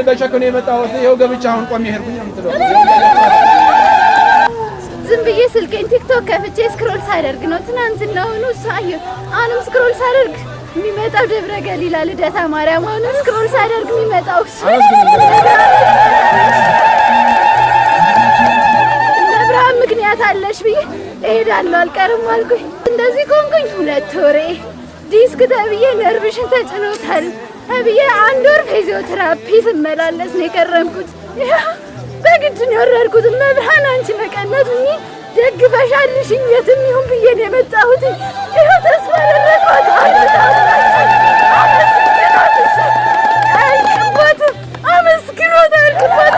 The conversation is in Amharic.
በቸክኔ የመጣሁት ይኸው ገብቻ አሁን ቆሜ ሄድኩኝ የምትለው ዝም ብዬ ስልኬን ቲክቶክ ከፍቼ ስክሮል ሳደርግ ነው ትናንትናውኑ ሳየው አሁንም ስክሮል ሳደርግ የሚመጣው ደብረ ገሊላ ልደታ ማርያም አሁንም ስክሮል ሳደርግ የሚመጣው ለብርሃን ምክንያት አለሽ ብዬ እሄዳለሁ አልቀርም አልኩኝ። እንደዚህ ቆንኩኝ 2 ወሬ ዲስክ ተብዬ ነርቭሽን ተጭኖታል ተብዬ 1 ወር ፊዚዮቴራፒ ስመላለስ ነው የከረምኩት። በግድ ነው የወረድኩት። መብርሃን አንቺ መቀነቱኝ ደግፈሻልሽኝ የትም ይሁን ብዬ ነው የመጣሁት። ይኸው ተስፋ አደረኳት አመስግኖት አልክባት